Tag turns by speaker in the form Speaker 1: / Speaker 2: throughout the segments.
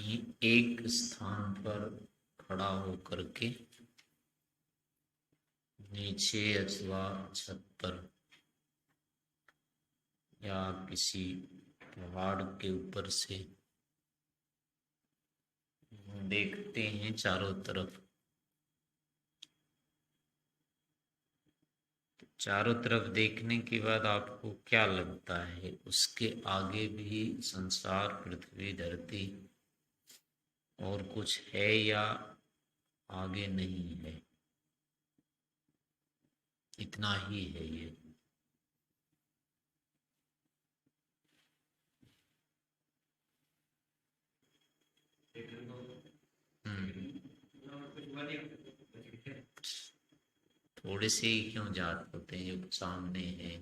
Speaker 1: कहीं एक स्थान पर खड़ा होकर के नीचे अथवा छत पर या किसी पहाड़ के ऊपर से देखते हैं चारों तरफ। चारों तरफ देखने के बाद आपको क्या लगता है, उसके आगे भी संसार, पृथ्वी, धरती और कुछ है या आगे नहीं है? इतना ही है ये। थोड़े से ही क्यों जात होते हैं जो सामने है?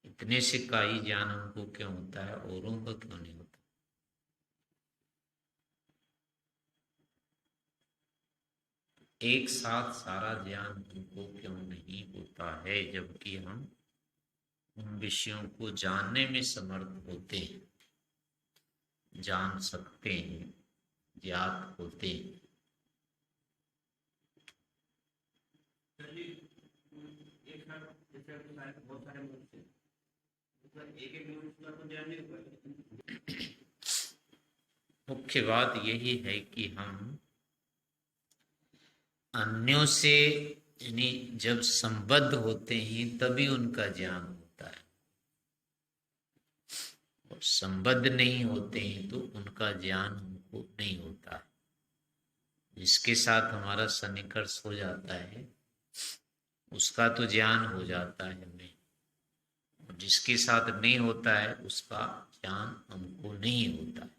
Speaker 1: इतने से का ही ज्ञान हमको क्यों होता है, औरों का क्यों नहीं होता? एक साथ सारा ज्ञान हमको क्यों नहीं होता है, जबकि हम उन विषयों को जानने में समर्थ होते हैं, जान सकते हैं, ज्ञात होते हैं। मुख्य बात यही है कि हम अन्यों से यानी जब संबद्ध होते हैं तभी उनका ज्ञान होता है, और संबद्ध नहीं होते हैं तो उनका ज्ञान हमको नहीं होता है। जिसके साथ हमारा सन्निकर्ष हो जाता है उसका तो ज्ञान हो जाता है हमें, और जिसके साथ नहीं होता है उसका ज्ञान हमको नहीं होता है।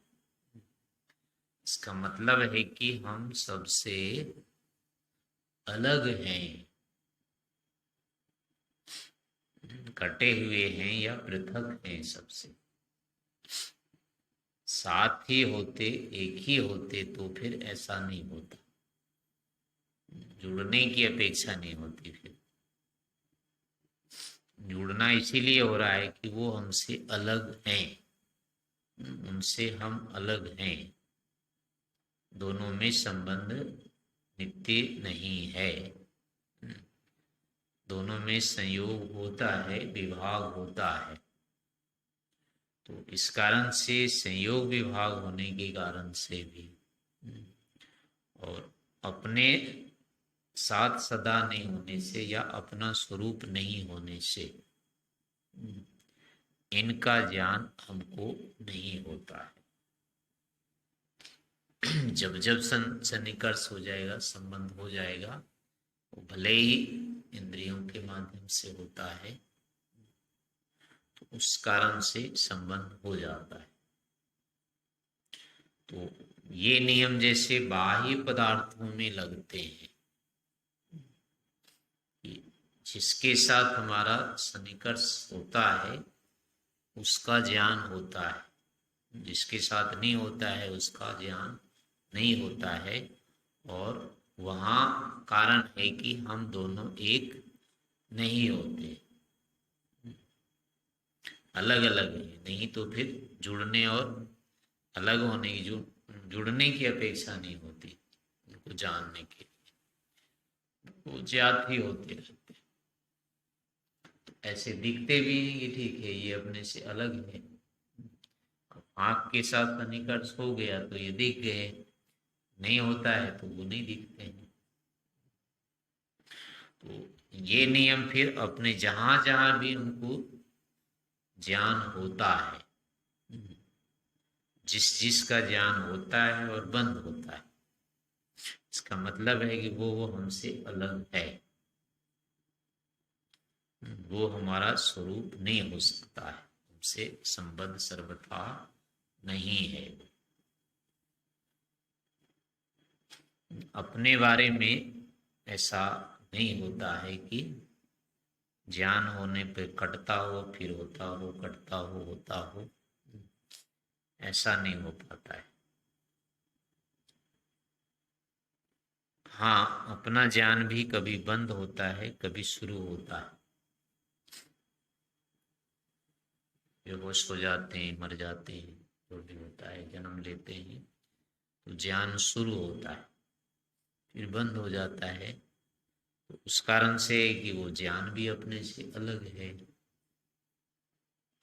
Speaker 1: इसका मतलब है कि हम सबसे अलग हैं, कटे हुए हैं या पृथक हैं सबसे। साथ ही होते, एक ही होते तो फिर ऐसा नहीं होता, जुड़ने की अपेक्षा नहीं होती। फिर जुड़ना इसीलिए हो रहा है कि वो हमसे अलग हैं, उनसे हम अलग हैं। दोनों में संबंध नित्य नहीं है, दोनों में संयोग होता है, विभाग होता है। तो इस कारण से संयोग विभाग होने के कारण से भी और अपने साथ सदा नहीं होने से या अपना स्वरूप नहीं होने से इनका ज्ञान हमको नहीं होता है। जब जब सन्निकर्ष हो जाएगा, संबंध हो जाएगा, वो भले ही इंद्रियों के माध्यम से होता है, तो उस कारण से संबंध हो जाता है। तो ये नियम जैसे बाह्य पदार्थों में लगते हैं, जिसके साथ हमारा सन्निकर्ष होता है उसका ज्ञान होता है, जिसके साथ नहीं होता है उसका ज्ञान नहीं होता है। और वहाँ कारण है कि हम दोनों एक नहीं होते, अलग अलग हैं। नहीं तो फिर जुड़ने और अलग होने की, जुड़ने की अपेक्षा नहीं होती उनको जानने के लिए, वो ज्ञात ही होते रहते। तो ऐसे दिखते भी नहीं कि ठीक है ये अपने से अलग है। आँख के साथ सन्निकर्ष हो गया तो ये दिख गए, नहीं होता है तो वो नहीं दिखते हैं। तो ये नियम फिर अपने जहां जहां भी उनको ज्ञान होता है, जिस जिसका ज्ञान होता है और बंद होता है, इसका मतलब है कि वो हमसे अलग है, वो हमारा स्वरूप नहीं हो सकता है, हमसे संबद्ध सर्वथा नहीं है। अपने बारे में ऐसा नहीं होता है कि ज्ञान होने पे कटता हो, फिर होता हो, कटता हो, होता हो, ऐसा नहीं हो पाता है। हाँ, अपना ज्ञान भी कभी बंद होता है, कभी शुरू होता है। बेहोश हो जाते हैं, मर जाते हैं, जो भी होता है, जन्म लेते हैं तो ज्ञान शुरू होता है, फिर बंद हो जाता है। तो उस कारण से कि वो ज्ञान भी अपने से अलग है,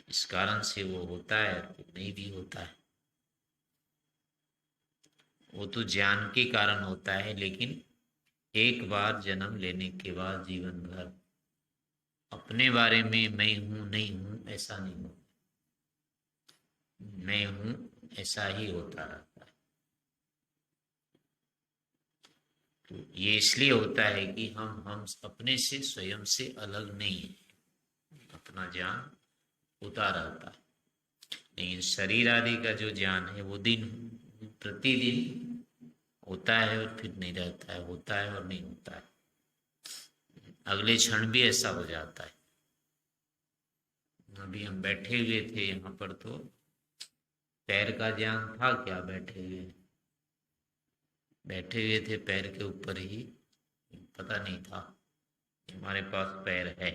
Speaker 1: इस कारण से वो होता है तो नहीं भी होता है। वो तो ज्ञान के कारण होता है, लेकिन एक बार जन्म लेने के बाद जीवन भर अपने बारे में मैं हूं नहीं हूं ऐसा नहीं होता, मैं हूं ऐसा ही होता रहता है। तो ये इसलिए होता है कि हम अपने से स्वयं से अलग नहीं है, अपना ज्ञान होता रहता है। लेकिन शरीर आदि का जो ज्ञान है वो दिन प्रतिदिन होता है और फिर नहीं रहता है, होता है और नहीं होता है, अगले क्षण भी ऐसा हो जाता है। अभी हम बैठे हुए थे यहाँ पर, तो पैर का ज्ञान था क्या, बैठे हुए थे पैर के ऊपर ही, पता नहीं था हमारे पास पैर है।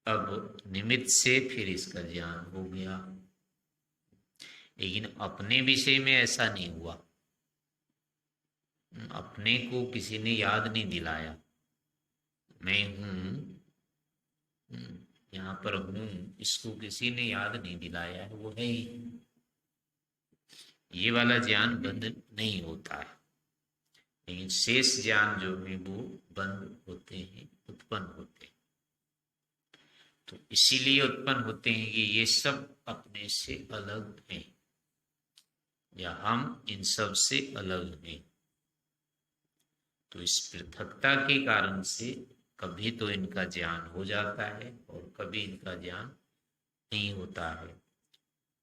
Speaker 1: अब निमित्त से फिर इसका ज्ञान हो गया, लेकिन अपने विषय में ऐसा नहीं हुआ। अपने को किसी ने याद नहीं दिलाया, मैं हूँ, यहाँ पर हूँ, इसको किसी ने याद नहीं दिलाया है, वो है ही। ये वाला ज्ञान बंद नहीं होता है, लेकिन शेष ज्ञान जो है वो बंद होते हैं, उत्पन्न होते हैं। तो इसीलिए उत्पन्न होते हैं कि ये सब अपने से अलग हैं, या हम इन सब से अलग हैं। तो इस पृथकता के कारण से कभी तो इनका ज्ञान हो जाता है और कभी इनका ज्ञान नहीं होता है।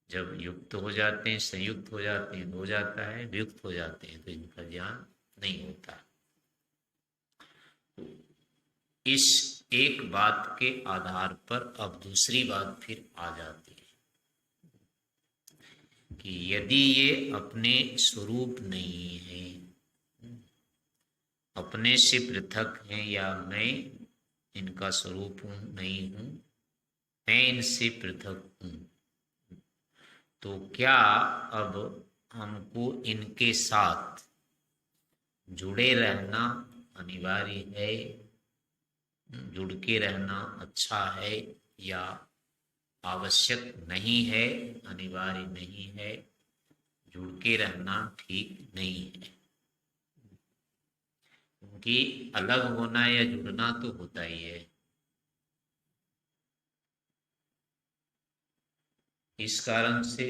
Speaker 1: जब युक्त हो जाते हैं, संयुक्त हो जाते हैं, हो जाता है, वियुक्त हो जाते हैं तो इनका ज्ञान नहीं होता। तो इस एक बात के आधार पर अब दूसरी बात फिर आ जाती है कि यदि ये अपने स्वरूप नहीं है, अपने से पृथक हैं, या मैं इनका स्वरूप हूं नहीं हूं, मैं इनसे पृथक हूं, तो क्या अब हमको इनके साथ जुड़े रहना अनिवार्य है, जुड़ के रहना अच्छा है, या आवश्यक नहीं है, अनिवार्य नहीं है, जुड़ के रहना ठीक नहीं है? क्योंकि अलग होना या जुड़ना तो होता ही है। इस कारण से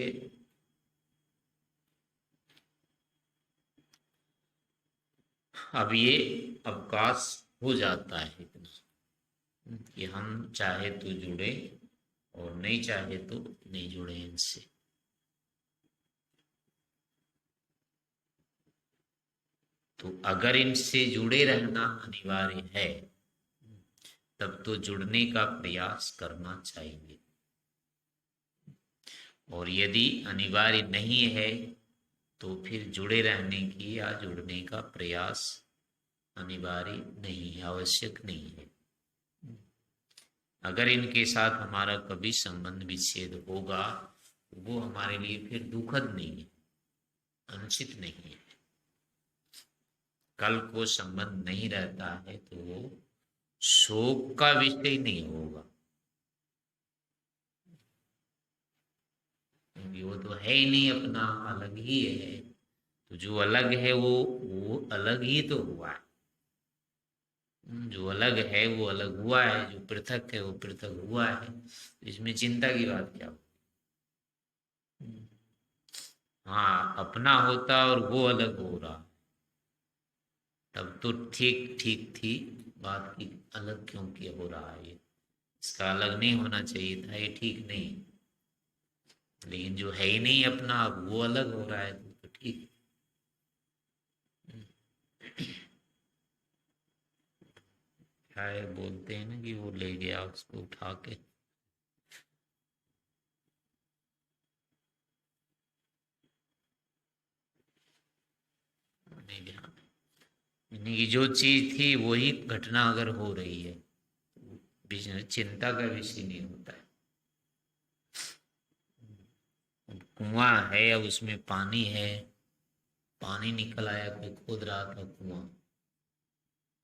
Speaker 1: अब ये अवकाश हो जाता है इतना कि हम चाहे तो जुड़े और नहीं चाहे तो नहीं जुड़े इनसे। तो अगर इनसे जुड़े रहना अनिवार्य है तब तो जुड़ने का प्रयास करना चाहिए, और यदि अनिवार्य नहीं है तो फिर जुड़े रहने की या जुड़ने का प्रयास अनिवार्य नहीं है, आवश्यक नहीं है। अगर इनके साथ हमारा कभी संबंध विच्छेद होगा वो हमारे लिए फिर दुखद नहीं है, अनुचित नहीं है। कल को संबंध नहीं रहता है तो वो शोक का विषय नहीं होगा, क्योंकि वो तो है ही नहीं, अपना अलग ही है। तो जो अलग है वो अलग ही तो हुआ है। जो अलग है वो अलग हुआ है, जो पृथक है वो पृथक हुआ है। इसमें चिंता की बात क्या हो? हाँ, अपना होता और वो अलग हो रहा तब तो ठीक ठीक थी बात की, अलग क्यों किया हो रहा है ये, इसका अलग नहीं होना चाहिए था, ये ठीक नहीं। लेकिन जो है ही नहीं अपना, अब वो अलग हो रहा है तो ठीक। क्या है, बोलते हैं ना कि वो ले गया उसको उठा के। नहीं ध्यान, यानी कि जो चीज थी वही घटना अगर हो रही है, चिंता का विषय नहीं होता है। कुआं है, अब उसमें पानी है, पानी निकल आया, कोई खोद रहा था कुआं,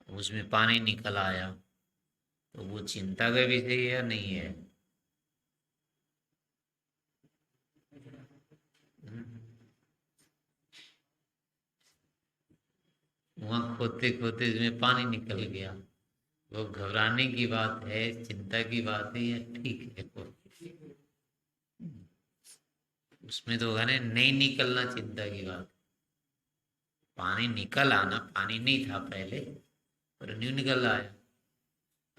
Speaker 1: उसमें पानी निकल आया, तो वो चिंता का विषय है या नहीं है? कुआं खोदते खोदते इसमें पानी निकल गया, वो घबराने की बात है, चिंता की बात है या ठीक है? उसमें तो है नहीं निकलना चिंता की बात। पानी निकल आना, पानी नहीं था पहले पर न्यू निकल आया,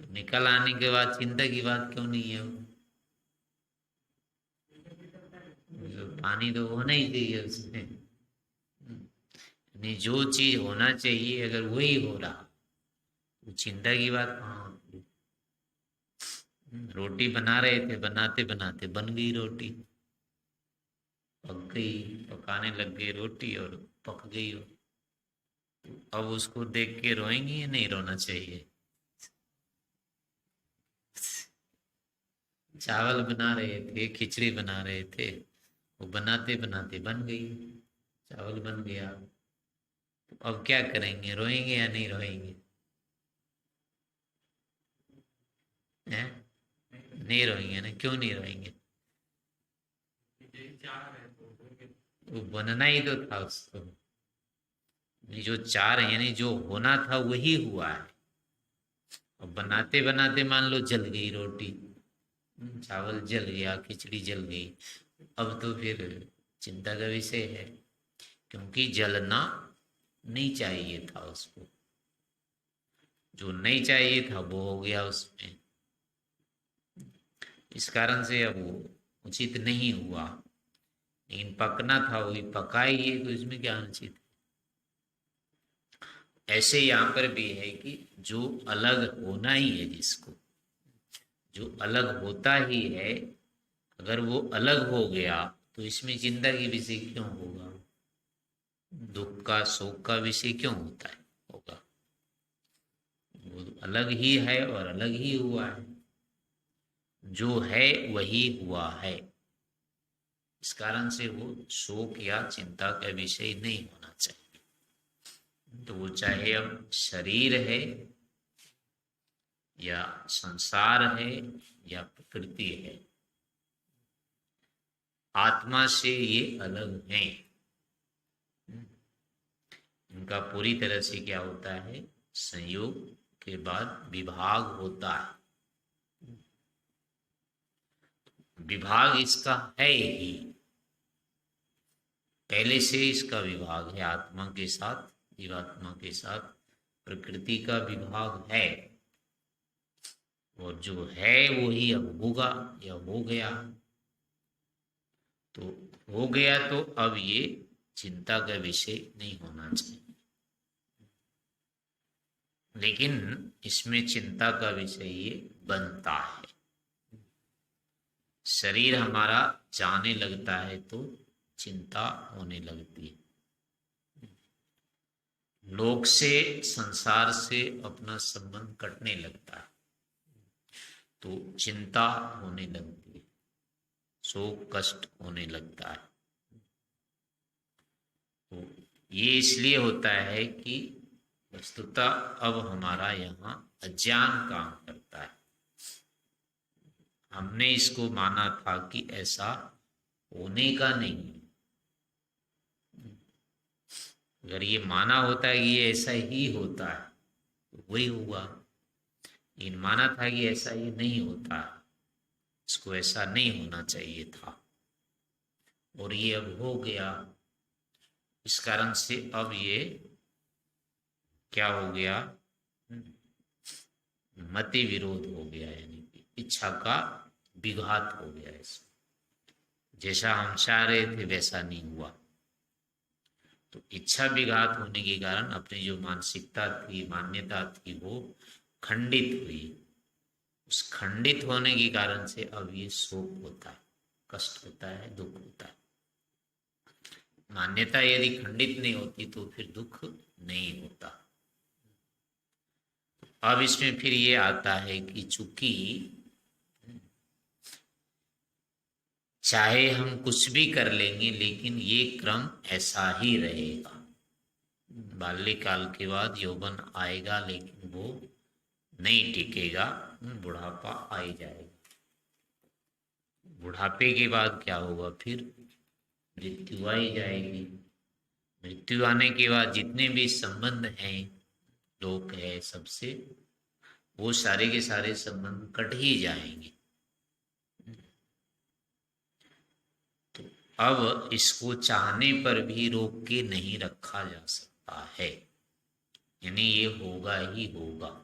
Speaker 1: तो निकल आने के बाद चिंता की बात क्यों नहीं है? तो पानी तो होना ही चाहिए उसमें। नहीं, जो चीज होना चाहिए अगर वही हो रहा तो चिंता की बात कहाँ होती? रोटी बना रहे थे, बनाते बनाते बन गई रोटी, पक गई, पकाने लग गई रोटी और पक गई हो। अब उसको देख के रोएंगी या नहीं रोना चाहिए? चावल बना रहे थे, खिचड़ी बना रहे थे, वो बनाते बनाते बन गई, चावल बन गया, तो अब क्या करेंगे, रोएंगे या नहीं रोएंगे? हैं? नहीं रोएंगे ना, क्यों नहीं रोएंगे? वो बनना ही तो था उसको, ये जो चाह रहे हैं यानी जो होना था वही हुआ है। अब बनाते बनाते मान लो जल गई रोटी, चावल जल गया, खिचड़ी जल गई, अब तो फिर चिंता का विषय है, क्योंकि जलना नहीं चाहिए था उसको, जो नहीं चाहिए था वो हो गया उसमें, इस कारण से अब वो उचित नहीं हुआ। लेकिन पकना था वही पका ही है, तो इसमें क्या अनुचित है? ऐसे यहाँ पर भी है कि जो अलग होना ही है, जिसको जो अलग होता ही है, अगर वो अलग हो गया तो इसमें चिंता की विषय क्यों होगा? दुख का शोक का विषय क्यों होता है, होगा? वो अलग ही है और अलग ही हुआ है, जो है वही हुआ है, इस कारण से वो शोक या चिंता का विषय नहीं होना चाहिए। तो वो चाहे अब शरीर है या संसार है या प्रकृति है, आत्मा से ये अलग हैं। इनका पूरी तरह से क्या होता है, संयोग के बाद विभाग होता है। विभाग इसका है ही, पहले से इसका विभाग है, आत्मा के साथ, जीवात्मा के साथ प्रकृति का विभाग है, और जो है वही अब होगा या हो गया, तो हो गया तो अब ये चिंता का विषय नहीं होना चाहिए। लेकिन इसमें चिंता का विषय ये बनता है, शरीर हमारा जाने लगता है तो चिंता होने लगती है, लोक से, संसार से अपना संबंध कटने लगता है तो चिंता होने लगती है, शोक कष्ट होने लगता है। तो ये इसलिए होता है कि वस्तुतः अब हमारा यहाँ अज्ञान काम करता है, हमने इसको माना था कि ऐसा होने का नहीं है। अगर ये माना होता है कि ये ऐसा ही होता है तो वही हुआ, लेकिन माना था कि ऐसा ये नहीं होता है, इसको ऐसा नहीं होना चाहिए था, और ये अब हो गया, इस कारण से अब ये क्या हो गया, मति विरोध हो गया, यानी कि इच्छा का विघात हो गया इसमें, जैसा हम चाह रहे थे वैसा नहीं हुआ। तो इच्छा विघात होने के कारण अपनी जो मानसिकता थी, मान्यता थी, वो खंडित हुई, उस खंडित होने के कारण से अब ये शोक होता है, कष्ट होता है, दुख होता है। मान्यता यदि खंडित नहीं होती तो फिर दुख नहीं होता। अब इसमें फिर ये आता है कि चूंकि चाहे हम कुछ भी कर लेंगे लेकिन ये क्रम ऐसा ही रहेगा। बाल्यकाल के बाद यौवन आएगा लेकिन वो नहीं टिकेगा, बुढ़ापा आ ही जाएगा। बुढ़ापे के बाद क्या होगा, फिर मृत्यु आ ही जाएगी। मृत्यु आने के बाद जितने भी संबंध हैं, लोग है, सबसे वो सारे के सारे संबंध कट ही जाएंगे। तो अब इसको चाहने पर भी रोक के नहीं रखा जा सकता है, यानी ये होगा ही होगा।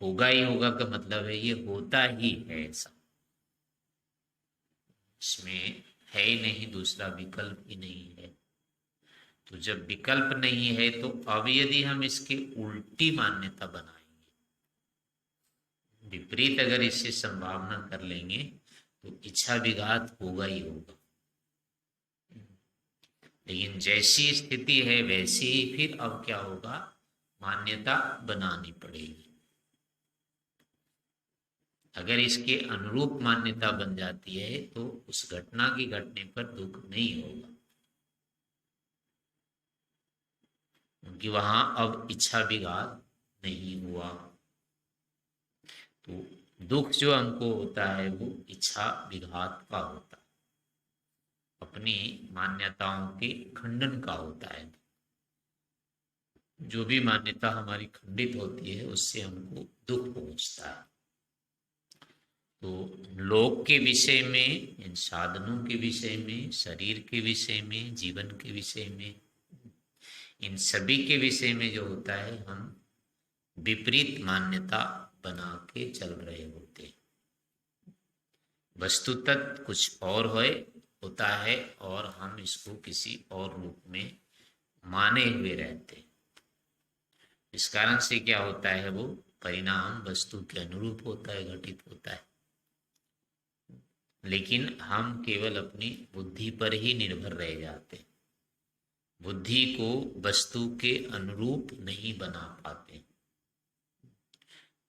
Speaker 1: होगा ही होगा का मतलब है ये होता ही है, ऐसा इसमें है ही नहीं, दूसरा विकल्प ही नहीं है। तो जब विकल्प नहीं है तो अब यदि हम इसके उल्टी मान्यता बनाएंगे, विपरीत अगर इससे संभावना कर लेंगे तो इच्छा विघात होगा ही होगा। लेकिन जैसी स्थिति है वैसी ही फिर अब क्या होगा, मान्यता बनानी पड़ेगी। अगर इसके अनुरूप मान्यता बन जाती है तो उस घटना की घटने पर दुख नहीं होगा, क्योंकि वहां अब इच्छा विघात नहीं हुआ। तो दुख जो हमको होता है वो इच्छा विघात का होता है, अपनी मान्यताओं के खंडन का होता है। जो भी मान्यता हमारी खंडित होती है उससे हमको दुख पहुंचता है। तो लोक के विषय में, इन साधनों के विषय में, शरीर के विषय में, जीवन के विषय में, इन सभी के विषय में जो होता है हम विपरीत मान्यता बना के चल रहे होते हैं। वस्तुतः कुछ और होता है और हम इसको किसी और रूप में माने हुए रहते हैं। इस कारण से क्या होता है, वो परिणाम वस्तु के अनुरूप होता है, घटित होता है। लेकिन हम केवल अपनी बुद्धि पर ही निर्भर रह जाते हैं, बुद्धि को वस्तु के अनुरूप नहीं बना पाते।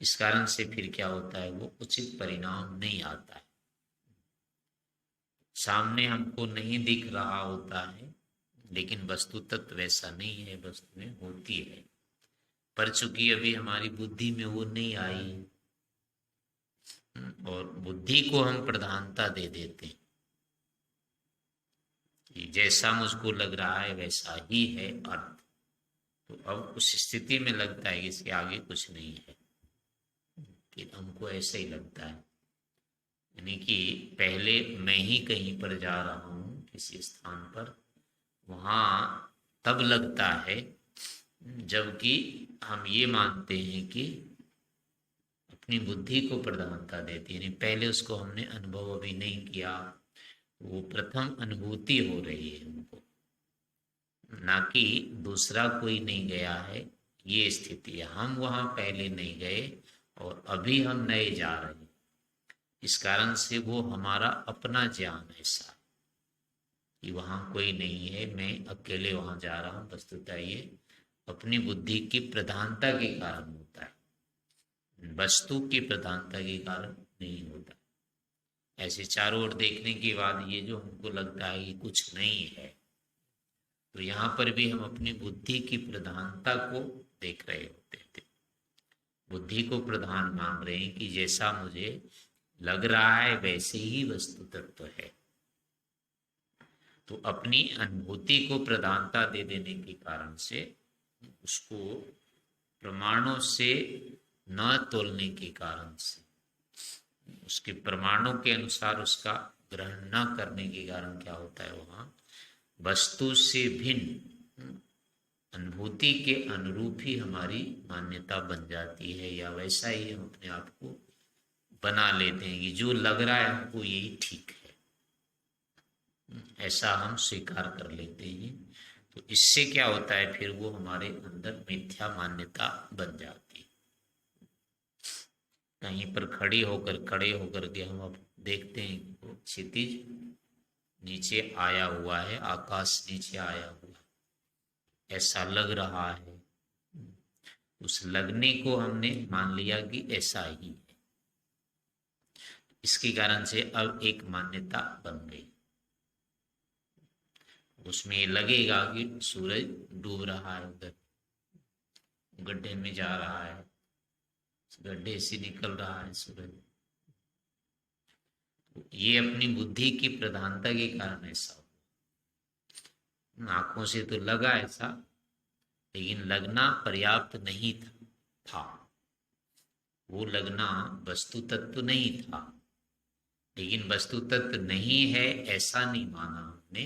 Speaker 1: इस कारण से फिर क्या होता है, वो उचित परिणाम नहीं आता है। सामने हमको नहीं दिख रहा होता है लेकिन वस्तु तत्व वैसा नहीं है, वस्तु में होती है, पर चूंकि अभी हमारी बुद्धि में वो नहीं आई और बुद्धि को हम प्रधानता दे देते हैं कि जैसा मुझको लग रहा है वैसा ही है अर्थ। तो अब उस स्थिति में लगता है कि इसके आगे कुछ नहीं है, कि हमको ऐसा ही लगता है, यानी कि पहले मैं ही कहीं पर जा रहा हूँ किसी स्थान पर, वहाँ तब लगता है जबकि हम ये मानते हैं कि अपनी बुद्धि को प्रधानता देती है, यानी पहले उसको हमने अनुभव अभी नहीं किया, वो प्रथम अनुभूति हो रही है हमको, ना कि दूसरा कोई नहीं गया है। ये स्थिति है, हम वहाँ पहले नहीं गए और अभी हम नए जा रहे हैं। इस कारण से वो हमारा अपना ज्ञान ऐसा है कि वहाँ कोई नहीं है, मैं अकेले वहाँ जा रहा हूँ। वस्तुतः ये अपनी बुद्धि की प्रधानता के कारण होता है, वस्तु की प्रधानता के कारण नहीं होता। ऐसे चारों ओर देखने के बाद ये जो हमको लगता है कि कुछ नहीं है, तो यहाँ पर भी हम अपनी बुद्धि की प्रधानता को देख रहे होते थे, बुद्धि को प्रधान मान रहे हैं कि जैसा मुझे लग रहा है वैसे ही वस्तु तत्व है। तो अपनी अनुभूति को प्रधानता दे देने के कारण से उसको प्रमाणों से न तोलने के कारण से, उसके प्रमाणों के अनुसार उसका ग्रहण न करने के कारण क्या होता है, वहाँ वस्तु से भिन्न अनुभूति के अनुरूप ही हमारी मान्यता बन जाती है, या वैसा ही हम अपने आप को बना लेते हैं कि जो लग रहा है हमको यही ठीक है, ऐसा हम स्वीकार कर लेते हैं। तो इससे क्या होता है, फिर वो हमारे अंदर मिथ्या मान्यता बन जाती है। कहीं पर खड़े होकर के हम अब देखते हैं कि क्षितिज नीचे आया हुआ है, आकाश नीचे आया हुआ है, ऐसा लग रहा है। उस लगने को हमने मान लिया कि ऐसा ही है। इसके कारण से अब एक मान्यता बन गई। उसमें ये लगेगा कि सूरज डूब रहा है, उधर गड्ढे में जा रहा है, गड्ढे से निकल रहा है सूरज। ये अपनी बुद्धि की प्रधानता के कारण ऐसा हुआ। आंखों से तो लगा ऐसा, लेकिन लगना पर्याप्त नहीं था। वो लगना वस्तु तत्व नहीं था, लेकिन वस्तु तत्व नहीं है ऐसा नहीं माना हमने,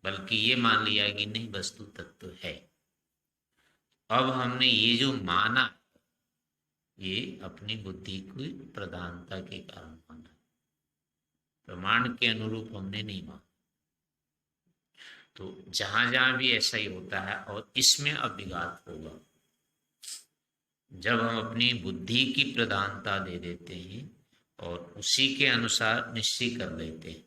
Speaker 1: बल्कि ये मान लिया कि नहीं वस्तु तत्व है। अब हमने ये जो माना, ये अपनी बुद्धि की प्रधानता के कारण माना, प्रमाण के अनुरूप हमने नहीं माना। तो जहां जहां भी ऐसा ही होता है, और इसमें अब विघात होगा जब हम अपनी बुद्धि की प्रधानता दे देते हैं और उसी के अनुसार निश्चय कर लेते हैं,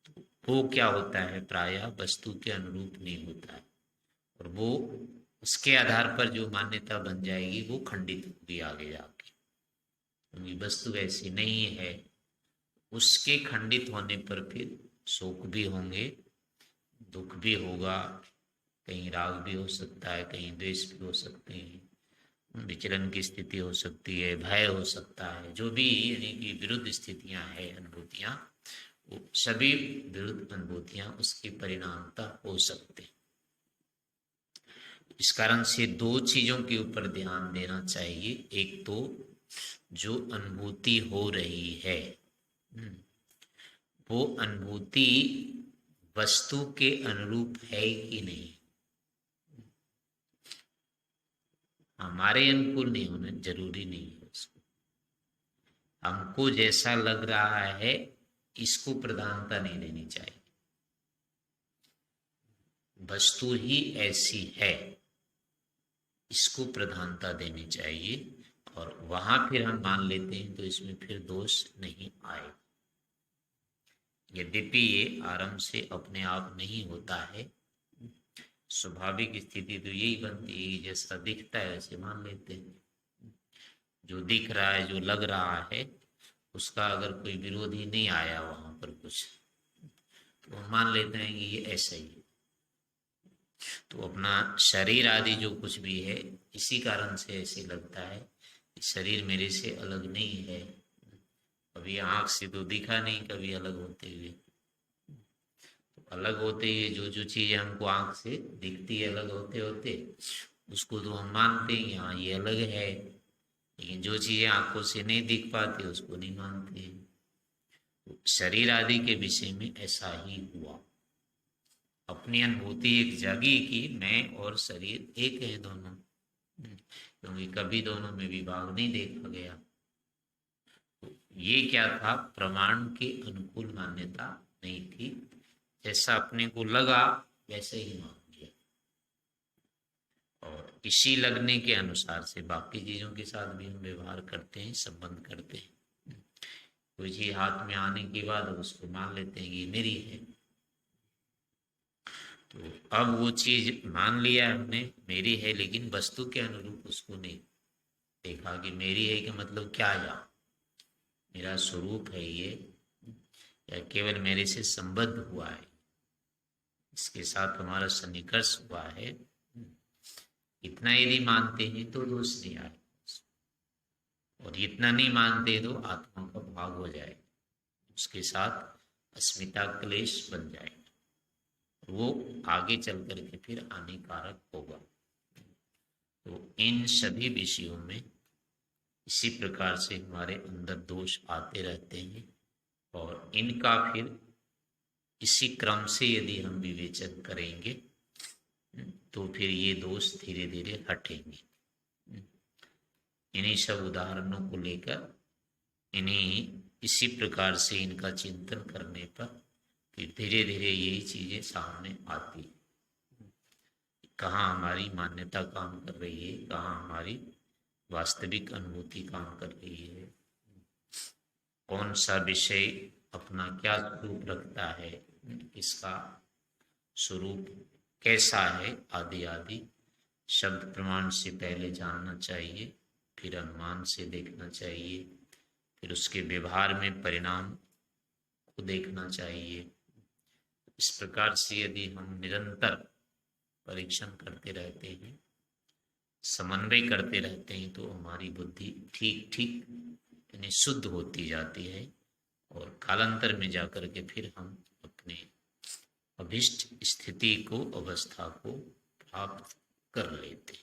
Speaker 1: तो वो क्या होता है, प्रायः वस्तु के अनुरूप नहीं होता है, और वो उसके आधार पर जो मान्यता बन जाएगी वो खंडित होगी आगे जाके, क्योंकि वस्तु ऐसी नहीं है। उसके खंडित होने पर फिर शोक भी होंगे, दुख भी होगा, कहीं राग भी हो सकता है, कहीं द्वेष भी हो सकते हैं, विचलन की स्थिति हो सकती है, भय हो सकता है, जो भी यानी कि विरुद्ध स्थितियां हैं, अनुभूतियां, वो सभी विरुद्ध अनुभूतियां उसके परिणामता हो सकते हैं। इस कारण से दो चीजों के ऊपर ध्यान देना चाहिए। एक तो जो अनुभूति हो रही है, वो अनुभूति वस्तु के अनुरूप है कि नहीं। हमारे अनुकूल नहीं होना जरूरी नहीं है उसको, हमको जैसा लग रहा है इसको प्रधानता नहीं देनी चाहिए। वस्तु ही ऐसी है, इसको प्रधानता देनी चाहिए, और वहां फिर हम मान लेते हैं तो इसमें फिर दोष नहीं आएगा। यद्यपि ये आरंभ से अपने आप नहीं होता है, स्वाभाविक स्थिति तो यही बनती है, जैसा दिखता है वैसे मान लेते हैं। जो दिख रहा है, जो लग रहा है, उसका अगर कोई विरोधी नहीं आया वहां पर कुछ, तो हम मान लेते हैं कि ये ऐसा ही है। तो अपना शरीर आदि जो कुछ भी है, इसी कारण से ऐसे लगता है कि शरीर मेरे से अलग नहीं है। कभी आंख से तो दिखा नहीं, कभी अलग होते हुए। तो अलग होते हुए जो जो चीजें हमको आंख से दिखती है अलग होते होते, उसको तो हम मानते हैं हाँ ये अलग है, लेकिन जो चीजें आंखों से नहीं दिख पाती उसको नहीं मानते। तो शरीर आदि के विषय में ऐसा ही हुआ। अपनी अनुभूति एक जागी कि मैं और शरीर एक है दोनों, क्योंकि कभी दोनों में विभाग नहीं देखा गया। तो ये क्या था, प्रमाण के अनुकूल मान्यता नहीं थी, जैसा अपने को लगा वैसे ही मान लिया, और इसी लगने के अनुसार से बाकी चीजों के साथ भी हम व्यवहार करते हैं, संबंध करते हैं। कोई चीज हाथ में आने के बाद उसको मान लेते हैं कि मेरी है। तो अब वो चीज मान लिया हमने मेरी है, लेकिन वस्तु के अनुरूप उसको नहीं देखा कि मेरी है का मतलब क्या, या मेरा स्वरूप है ये, या केवल मेरे से संबद्ध हुआ है, इसके साथ हमारा सन्निकर्ष हुआ है। इतना यदि मानते हैं तो दोष नहीं आए, और इतना नहीं मानते तो आत्मा का भाग हो जाए, उसके साथ अस्मिता क्लेश बन जाए, वो आगे चल करके फिर हानिकारक होगा। तो इन सभी विषयों में इसी प्रकार से हमारे अंदर दोष आते रहते हैं, और इनका फिर इसी क्रम से यदि हम विवेचन करेंगे तो फिर ये दोष धीरे धीरे हटेंगे। इन्हीं सब उदाहरणों को लेकर इसी प्रकार से इनका चिंतन करने पर फिर धीरे धीरे यही चीजें सामने आती, कहाँ हमारी मान्यता काम कर रही है, कहाँ हमारी वास्तविक अनुभूति काम कर रही है, कौन सा विषय अपना क्या स्वरूप रखता है, इसका स्वरूप कैसा है, आदि आदि शब्द प्रमाण से पहले जानना चाहिए, फिर अनुमान से देखना चाहिए, फिर उसके व्यवहार में परिणाम को देखना चाहिए। इस प्रकार से यदि हम निरंतर परीक्षण करते रहते हैं, समन्वय करते रहते हैं, तो हमारी बुद्धि ठीक ठीक यानी शुद्ध होती जाती है और कालांतर में जाकर के फिर हम अपने अभिष्ट स्थिति को, अवस्था को प्राप्त कर लेते हैं।